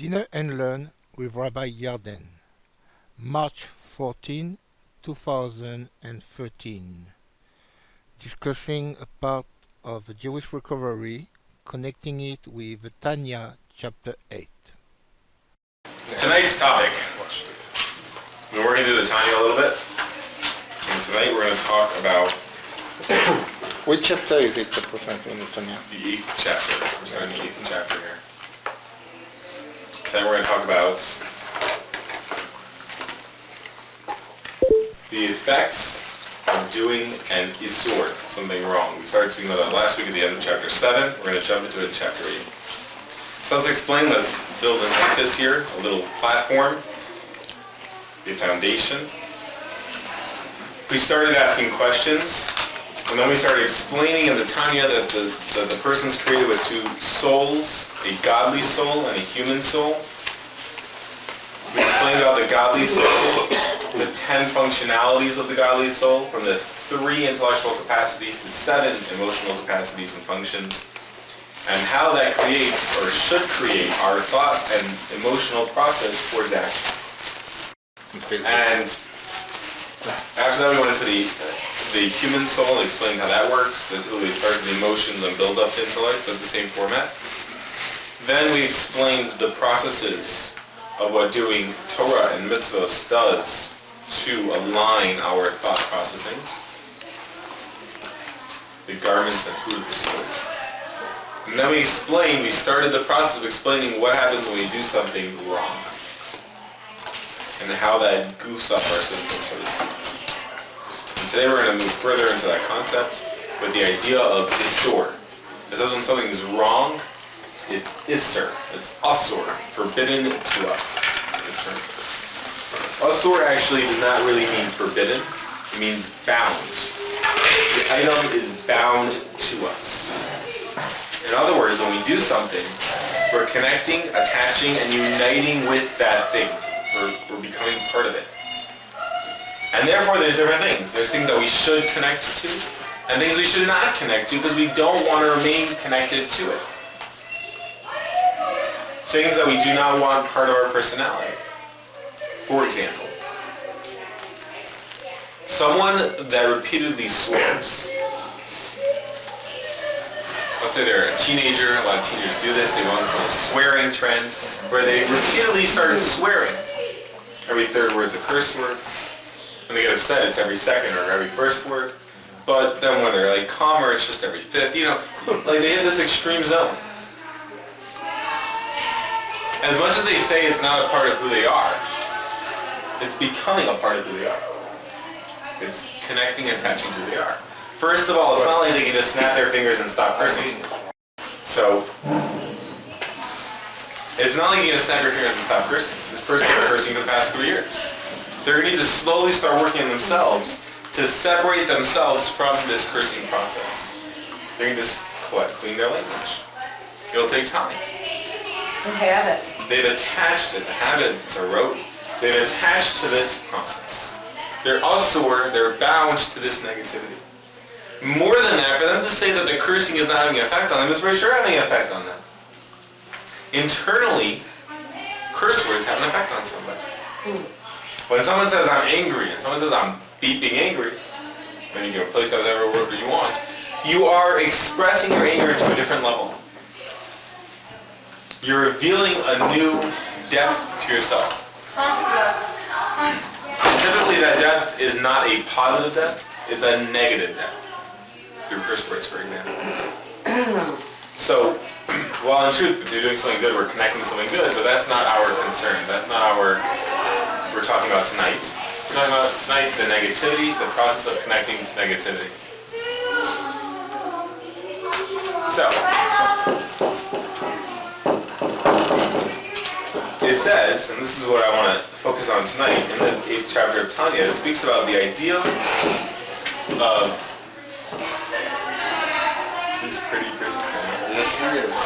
Dinner and Learn with Rabbi Yarden, March 14, 2013, discussing a part of the Jewish recovery, connecting it with Tanya chapter 8. Tonight's topic, we're working through the Tanya a little bit, and tonight we're going to talk about Which chapter is it, Professor Tanya? the 8th chapter. We're starting the 8th chapter here. Tonight we're going to talk about the effects of doing an isur, something wrong. We started speaking about that last week at the end of chapter 7. We're going to jump into it in chapter 8. So let's explain, let's build an edifice here, a little platform, the foundation. We started asking questions, and then we started explaining in the Tanya that the person's created with two souls, a godly soul and a human soul. We explained about the godly soul, the 10 functionalities of the godly soul, from the 3 intellectual capacities to 7 emotional capacities and functions, and how that creates, or should create, our thought and emotional process towards action. And after that we went into the human soul and explained how that works. We started the emotions and build up to intellect, but the same format. Then we explained the processes of what doing Torah and mitzvahs does to align our thought processing, the garments and food of the soul. And then we started the process of explaining what happens when we do something wrong, and how that goofs up our system, so to speak. And today we're going to move further into that concept with the idea of isur. It says when something is wrong, it's isur. It's asur, forbidden to us. Asur actually does not really mean forbidden. It means bound. The item is bound to us. In other words, when we do something, we're connecting, attaching, and uniting with that thing. We're becoming part of it. And therefore there's different things. There's things that we should connect to, and things we should not connect to because we don't want to remain connected to it. Things that we do not want part of our personality. For example, someone that repeatedly swears. Let's say they're a teenager. A lot of teenagers do this. They go on some swearing trend where they repeatedly start swearing. Every third word's a curse word. When they get upset, it's every second or every first word. But then when they're like calmer, it's just every fifth. Like they hit this extreme zone. As much as they say it's not a part of who they are, it's becoming a part of who they are. It's connecting and attaching to who they are. First of all, it's not like they can just snap their fingers and stop cursing. So, it's not like you can just snap your fingers and stop cursing. This person's been cursing for the past 3 years. They're going to need to slowly start working on themselves to separate themselves from this cursing process. They're going to just, clean their language. It'll take time. It's a habit. They've attached, it's a habit, it's a rote. They've attached to this process. They're asur, they're bound to this negativity. More than that, for them to say that the cursing is not having an effect on them is for sure having an effect on them. Internally, curse words have an effect on somebody. When someone says I'm angry, and someone says I'm being angry, then you can replace that with whatever word you want, you are expressing your anger to a different level. You're revealing a new depth to yourself. Typically that depth is not a positive depth, it's a negative depth. Through curse words, for example. So, while in truth, if you're doing something good, we're connecting to something good, but that's not our concern. That's not we're talking about tonight. We're talking about tonight the negativity, the process of connecting to negativity. So, it says, and this is what I want to focus on tonight, in the 8th chapter of Tanya, it speaks about the idea of... She's pretty persistent. Yes, she is.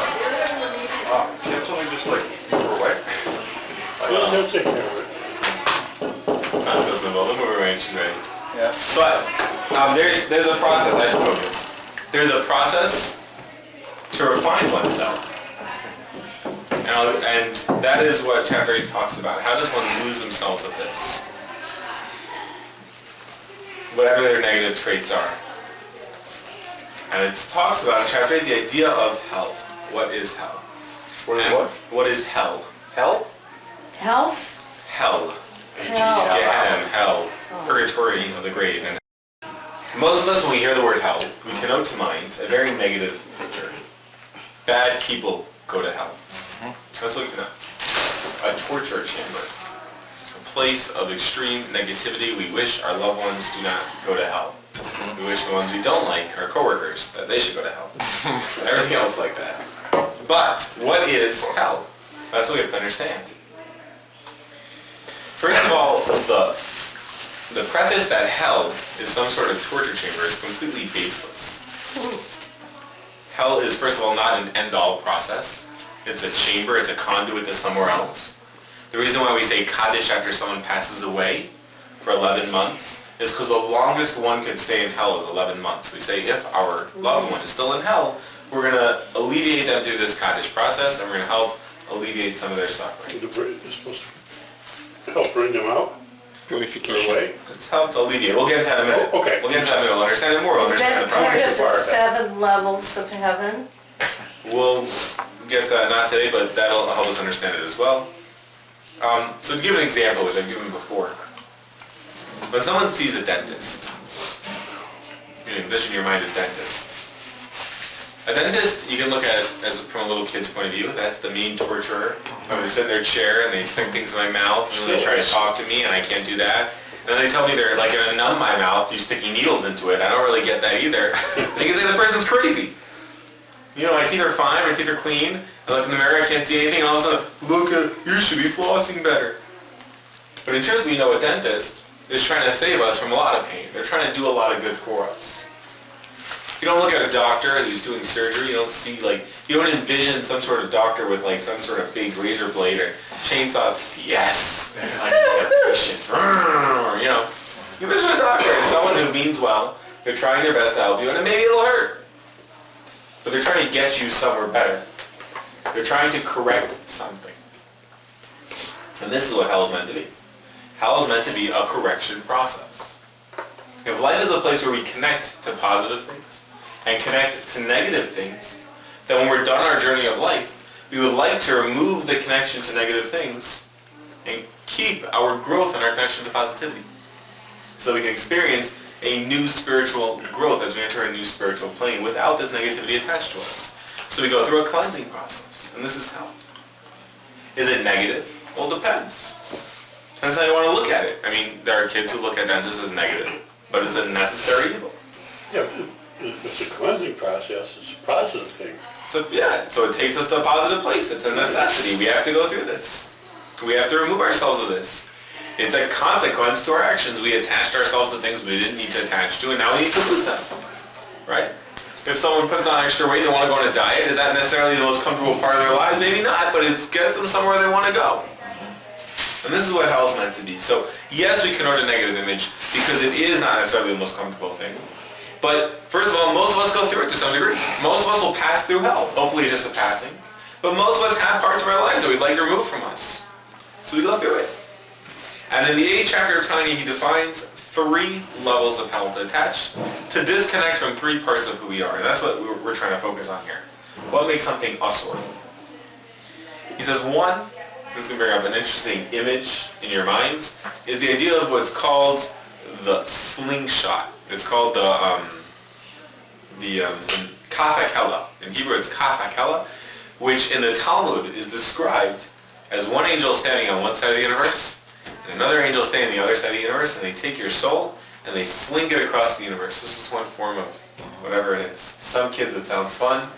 Can't tell me just like you were away? They'll take care of it. Not so simple. Let me rearrange. She's ready. Yeah. But there's a process. I should focus. There's a process to refine oneself. And Now, and that is what chapter 8 talks about. How does one lose themselves of this? Whatever their negative traits are. And it talks about in chapter 8 the idea of hell. What is hell? What is And what? what is hell? Hell? Health? Hell. Hell. Gehenna, hell. Purgatory of the grave. And most of us, when we hear the word hell, we connote to mind a very negative picture. Bad people go to hell. That's what we connote. A torture chamber. A place of extreme negativity. We wish our loved ones do not go to hell. We wish the ones we don't like, our coworkers, that they should go to hell. And everything else like that. But what is hell? That's what we have to understand. First of all, the preface that hell is some sort of torture chamber is completely baseless. Hell is, first of all, not an end-all process. It's a chamber, it's a conduit to somewhere else. The reason why we say Kaddish after someone passes away for 11 months is because the longest one could stay in hell is 11 months. We say if our loved one is still in hell, we're going to alleviate them through this Kaddish process, and we're going to help alleviate some of their suffering. It's supposed to help bring them out? Purification. Away? It's helped alleviate. We'll get into that in a minute. Oh, okay. We'll get into that in a minute. We'll understand it more. We'll Is understand that the part process. of the 7 levels of heaven? We'll get to that not today, but that'll help us understand it as well. So to give an example, which I've given before, when someone sees a dentist, you envision your mind a dentist. A dentist, you can look at as from a little kid's point of view. That's the mean torturer. They sit in their chair and they stick things in my mouth and they try to talk to me and I can't do that. And then they tell me they're like going to numb my mouth, you sticking needles into it. I don't really get that either. They can say the person's crazy. You know, my teeth are fine, my teeth are clean. I look in the mirror, I can't see anything, and all of a sudden, look at, you should be flossing better. But in truth, we know a dentist is trying to save us from a lot of pain. They're trying to do a lot of good for us. You don't look at a doctor who's doing surgery, you don't see like, you don't envision some sort of doctor with like some sort of big razor blade or chainsaw, yes, like patient, you know. You envision a doctor as someone who means well, they're trying their best to help you, and maybe it'll hurt. But they're trying to get you somewhere better. They're trying to correct something. And this is what hell is meant to be. Hell is meant to be a correction process. If life is a place where we connect to positive things and connect to negative things, then when we're done our journey of life, we would like to remove the connection to negative things and keep our growth and our connection to positivity so that we can experience a new spiritual growth as we enter a new spiritual plane without this negativity attached to us. So we go through a cleansing process, and this is hell. Is it negative? Well, it depends. Depends how you want to look at it. I mean, there are kids who look at dentists as negative, but is it necessary evil? Yeah, but it's a cleansing process, it's a positive thing. So yeah, so it takes us to a positive place. It's a necessity. We have to go through this. We have to remove ourselves of this. It's a consequence to our actions. We attached ourselves to things we didn't need to attach to, and now we need to lose them. Right? If someone puts on extra weight, they want to go on a diet, is that necessarily the most comfortable part of their lives? Maybe not, but it gets them somewhere they want to go. And this is what hell is meant to be. So yes, we connote a negative image because it is not necessarily the most comfortable thing. But first of all, most of us go through it to some degree. Most of us will pass through hell. Hopefully it's just a passing. But most of us have parts of our lives that we'd like removed from us. So we go through it. And in the 8th chapter of Tanya, he defines 3 levels of hell to attach, to disconnect from 3 parts of who we are. And that's what we're trying to focus on here. What makes something usur? He says 1, this is going to bring up an interesting image in your minds, is the idea of what's called the slingshot. It's called the kaf hakela. In Hebrew it's kaf hakela, which in the Talmud is described as one angel standing on one side of the universe, and another angel standing on the other side of the universe, and they take your soul and they sling it across the universe. This is one form of whatever it is. Some kids it sounds fun.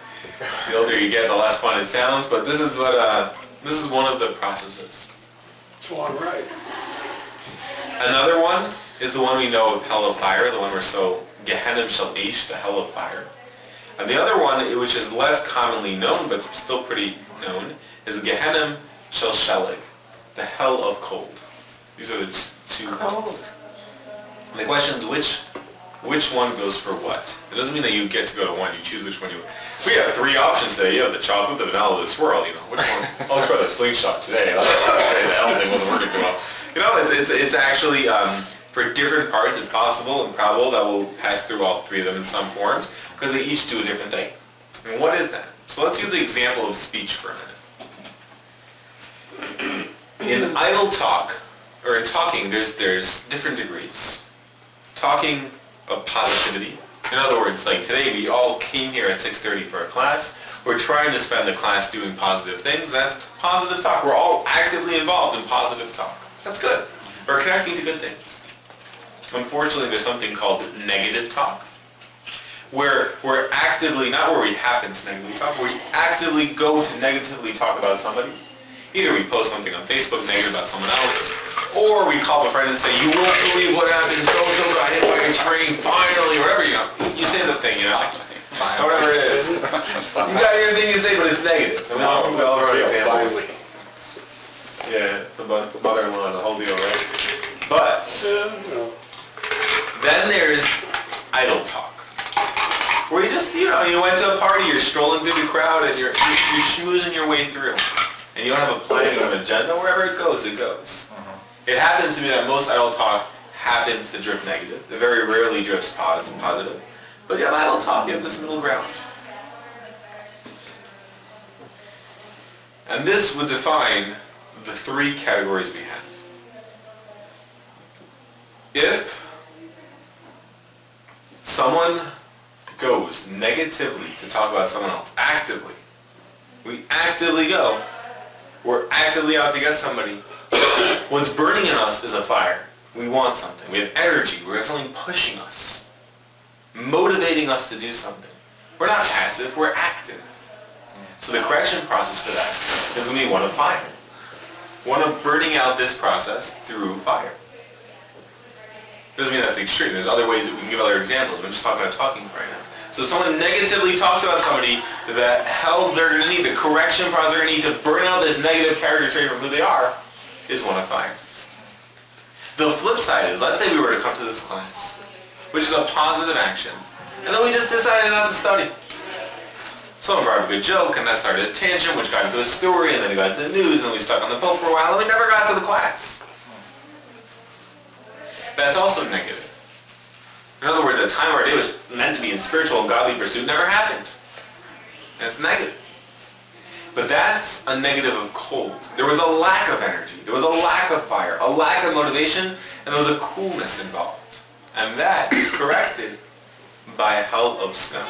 The older you get, the less fun it sounds. But this is what this is one of the processes. It's all right. Another one is the one we know of hell of fire, the one we're so Gehenna shel Eish, the hell of fire. And the other one, which is less commonly known but still pretty known, is Gehenna shel Sheleg, the hell of cold. These are the 2 hells. And the question is which one goes for what? It doesn't mean that you get to go to one, you choose which one you We have three options today. You have the chocolate, the vanilla, the swirl. Which one? I'll try the slingshot today. I'll try the L thing wasn't working too well. It's actually for different parts. It's possible and probable that we'll pass through all three of them in some forms because they each do a different thing. And what is that? So let's use the example of speech for a minute. In idle talk, or in talking, there's different degrees. Talking of positivity. In other words, like today we all came here at 6:30 for a class. We're trying to spend the class doing positive things. That's positive talk. We're all actively involved in positive talk. That's good. We're connecting to good things. Unfortunately, there's something called negative talk, where we're actively, not where we happen to negatively talk, where we actively go to negatively talk about somebody. Either we post something on Facebook negative about someone else, or we call a friend and say, you won't believe what happened, so-and-so got hit by a train, finally, whatever you say the thing, whatever it is. You got your thing you say, but it's negative. And we all have our examples. Yeah, the mother-in-law, the whole deal, right? But then there's idle talk, where you just, you went to a party, you're strolling through the crowd, and you're schmoozing your way through. And you don't have a plan, you don't have an agenda, wherever it goes, it goes. It happens to be that most idle talk happens to drift negative. It very rarely drifts positive. But you have idle talk, you have this middle ground. And this would define the three categories we have. If someone goes negatively to talk about someone else, actively, we actively go, we're actively out to get somebody. What's burning in us is a fire. We want something. We have energy. We have something pushing us, motivating us to do something. We're not passive, we're active. So the correction process for that is going to be one of fire. One of burning out this process through fire. Doesn't mean that's extreme. There's other ways that we can give other examples. I'm just talking about talking right now. So if someone negatively talks about somebody, the hell they're going to need, the correction process they're going to need to burn out this negative character trait from who they are, is one of fire. The flip side is, let's say we were to come to this class, which is a positive action, and then we just decided not to study. Someone brought up a good joke, and that started a tangent, which got into a story, and then it got into the news, and we stuck on the boat for a while, and we never got to the class. That's also negative. In other words, a time where our day was meant to be in spiritual and godly pursuit never happened. That's negative. But that's a negative of cold. There was a lack of energy. There was a lack of fire, a lack of motivation, and there was a coolness involved. And that is corrected by a hell of snow.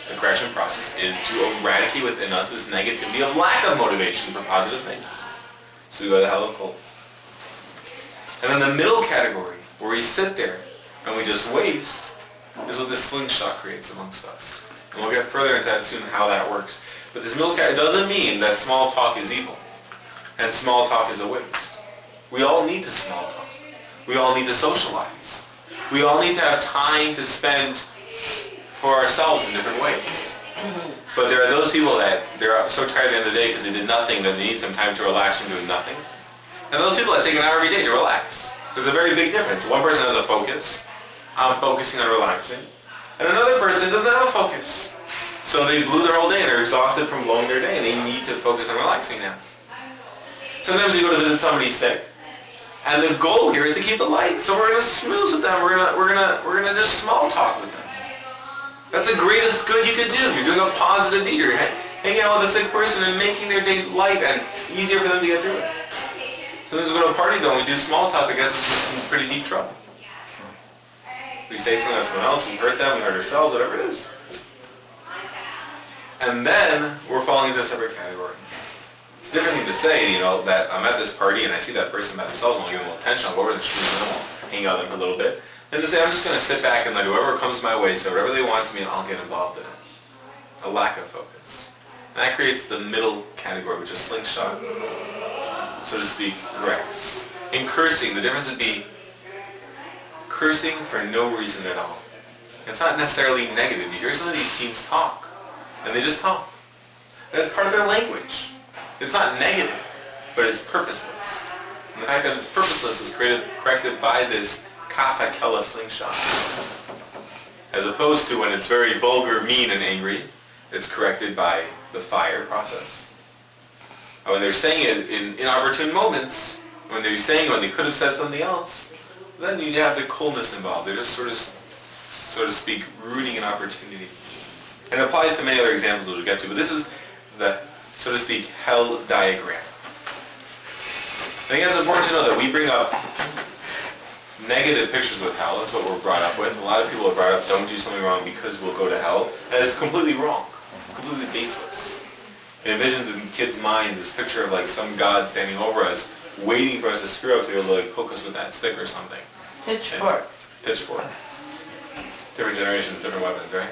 The correction process is to eradicate within us this negativity of lack of motivation for positive things. So we go to the hell of cold. And then the middle category, where we sit there and we just waste, is what this slingshot creates amongst us. And we'll get further into that soon, how that works. But this middle category doesn't mean that small talk is evil and small talk is a waste. We all need to small talk. We all need to socialize. We all need to have time to spend for ourselves in different ways. But there are those people that they're so tired at the end of the day because they did nothing that they need some time to relax from doing nothing. And those people that take an hour every day to relax. There's a very big difference. One person has a focus. I'm focusing on relaxing. And another person doesn't have a focus. So they blew their whole day and they're exhausted from blowing their day and they need to focus on relaxing now. Sometimes you go to visit somebody sick. And the goal here is to keep it light. So we're going to schmooze with them. We're gonna just small talk with them. That's the greatest good you could do. You're doing a positive deed. You're hanging out with a sick person and making their day light and easier for them to get through it. Sometimes we go to a party though and we do small talk that gets us in some pretty deep trouble. We say something to someone else, we hurt them, we hurt ourselves, whatever it is. And then we're falling into a separate category. It's a different thing to say, that I'm at this party and I see that person by themselves and I'll give them a little attention, I'll go over the shoes and I'll hang out with them for a little bit. Then to say, I'm just going to sit back and let whoever comes my way say whatever they want to me and I'll get involved in it. A lack of focus. And that creates the middle category, which is slingshot, so to speak, grass. In cursing, the difference would be cursing for no reason at all. It's not necessarily negative. You hear some of these teens talk, and they just talk. That's part of their language. It's not negative, but it's purposeless. And the fact that it's purposeless is corrected by this kaf hakela slingshot. As opposed to when it's very vulgar, mean, and angry, it's corrected by the fire process. And when they're saying it in inopportune moments, when they could have said something else, then you have the coolness involved. They're just sort of, so to speak, rooting an opportunity. And it applies to many other examples that we'll get to, but this is the, so to speak, hell diagram. I think it's important to know that we bring up negative pictures of hell. That's what we're brought up with. A lot of people are brought up, don't do something wrong because we'll go to hell. That is completely wrong. It's completely baseless. It envisions in kids' minds this picture of like some god standing over us, waiting for us to screw up to be able to like poke us with that stick or something. Pitchfork. Pitchfork. Different generations, different weapons, right?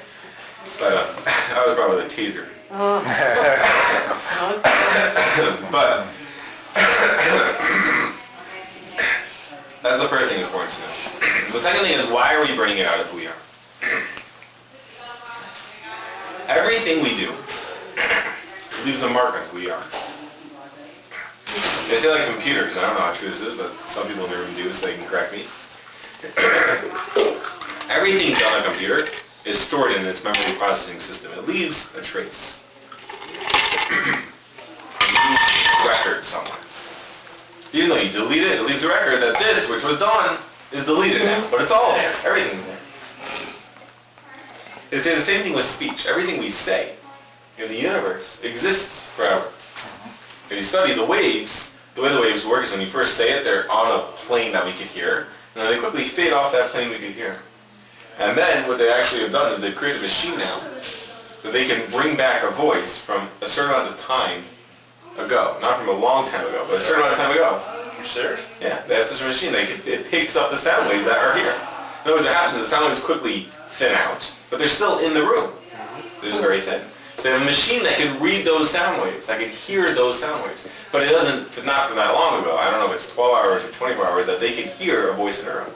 But I was brought up with a taser. Oh. But that's the first thing that's important to know. The second thing is, why are we bringing it out of who we are? Everything we do leaves a mark on who we are. They say like computers, I don't know how true this is, but some people in the room do, so they can correct me. Everything done on a computer is stored in its memory processing system. It leaves a trace. A record somewhere. Even though you delete it, it leaves a record that this, which was done, is deleted now. But it's all there. Everything's there. They say the same thing with speech. Everything we say in the universe exists forever. If you study the waves, the way the waves work is when you first say it, they're on a plane that we can hear, and then they quickly fade off that plane we can hear. And then what they actually have done is they've created a machine now that they can bring back a voice from a certain amount of time ago. Not from a long time ago, but a certain amount of time ago. You serious? Yeah, they have such a machine. It picks up the sound waves that are here. In other words, what happens is the sound waves quickly thin out, but they're still in the room. They're just very thin. So they have a machine that can read those sound waves, that can hear those sound waves. But it doesn't, not from that long ago, I don't know if it's 12 hours or 24 hours, that they can hear a voice in a room.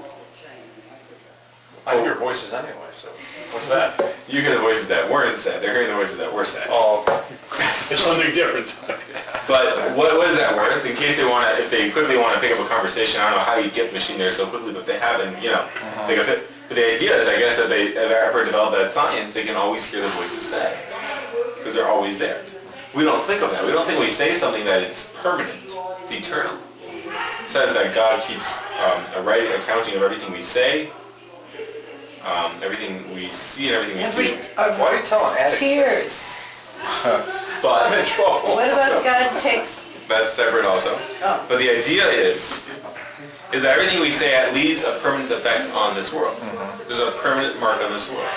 I hear voices anyway, so what's that? You hear the voices that weren't said. They're hearing the voices that were said. Oh, It's something different. But what is that worth? In case they want to, if they quickly want to pick up a conversation, I don't know how you get the machine there so quickly, but they haven't, they can fit. But the idea is, I guess, that they have ever developed that science, they can always hear the voices say, because they're always there. We don't think of that. We don't think we say something that it's permanent, it's eternal. It says that God keeps a right accounting of everything we say, everything we see, and everything we do. why are you telling addicts? Tears. But I'm in trouble. What about God takes... That's separate also. Oh. But the idea is that everything we say leaves a permanent effect on this world. There's a permanent mark on this world.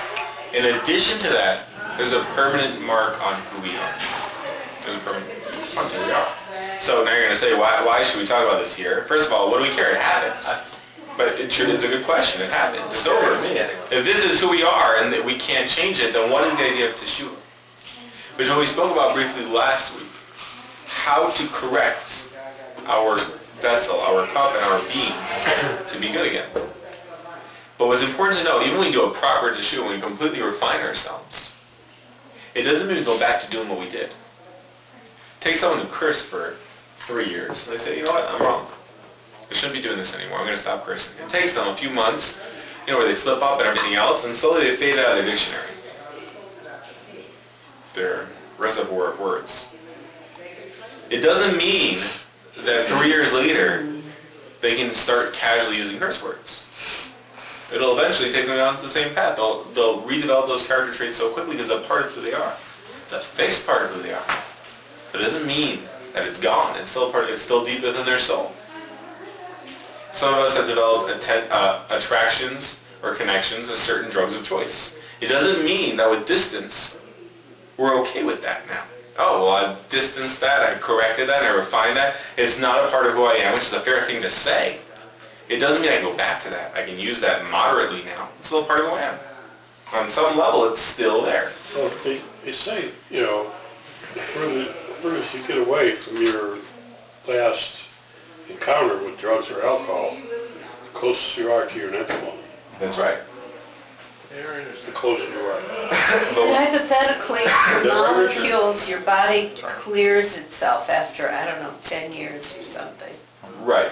In addition to that, there's a permanent mark on who we are. There's a permanent on who we are. So now you're going to say, why should we talk about this here? First of all, what do we care? It happens. But it's a good question. It happens. It's over to me. If this is who we are and that we can't change it, then what is the idea of teshuvah? Which is what we spoke about briefly last week. How to correct our vessel, our cup, and our being to be good again. But what's important to know, even when we do a proper teshuvah, when we completely refine ourselves, it doesn't mean we go back to doing what we did. Take someone who cursed for 3 years, and they say, you know what, I'm wrong. I shouldn't be doing this anymore. I'm going to stop cursing. It takes them a few months, where they slip up and everything else, and slowly they fade out of their dictionary. Their reservoir of words. It doesn't mean that 3 years later they can start casually using curse words. It'll eventually take them down to the same path. They'll redevelop those character traits so quickly because they're part of who they are. It's a fixed part of who they are. But it doesn't mean that it's gone. It's still it's still deep within their soul. Some of us have developed attractions or connections to certain drugs of choice. It doesn't mean that with distance, we're okay with that now. Oh, well, I've distanced that, I've corrected that, I refined that. It's not a part of who I am, which is a fair thing to say. It doesn't mean I go back to that. I can use that moderately now. It's still a part of who I am. On some level, it's still there. Well, they say, the furthest you get away from your last encounter with drugs or alcohol, the closest you are to your next one. That's right. The closer you are. And hypothetically, the molecules, your body clears itself after, 10 years or something. Right.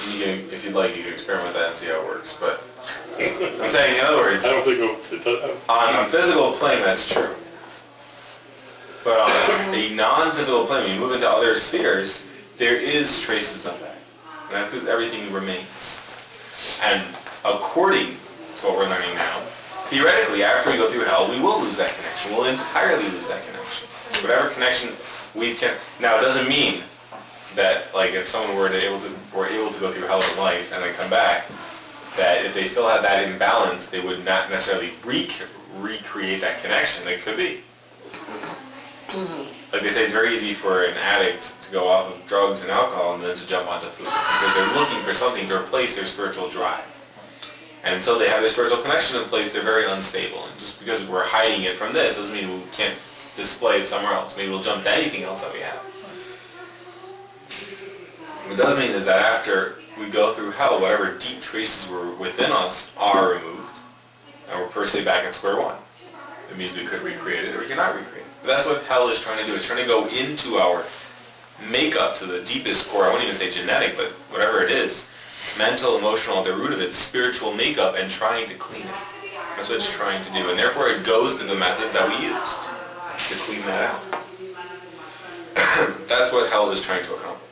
You can, if you'd like, you can experiment with that and see how it works. But I'm saying, in other words, I don't think it, on a physical plane, that's true. But on a non-physical plane, when you move into other spheres, there is traces of that. And that's because everything remains. And according to what we're learning now, theoretically, after we go through hell, we will lose that connection. We'll entirely lose that connection. Whatever connection we can... Now, it doesn't mean that, like, if someone were able to go through hell in life and then come back, that if they still had that imbalance, they would not necessarily recreate that connection. They could be. Like they say, it's very easy for an addict to go off of drugs and alcohol and then to jump onto food because they're looking for something to replace their spiritual drive. And until they have their spiritual connection in place, they're very unstable. And just because we're hiding it from this doesn't mean we can't display it somewhere else. Maybe we'll jump to anything else that we have. What it does mean is that after we go through hell, whatever deep traces were within us are removed, and we're per se back at square one. It means we could recreate it or we cannot recreate it. But that's what hell is trying to do. It's trying to go into our makeup to the deepest core. I won't even say genetic, but whatever it is, mental, emotional, at the root of it, spiritual makeup, and trying to clean it. That's what it's trying to do. And therefore it goes to the methods that we used to clean that out. That's what hell is trying to accomplish.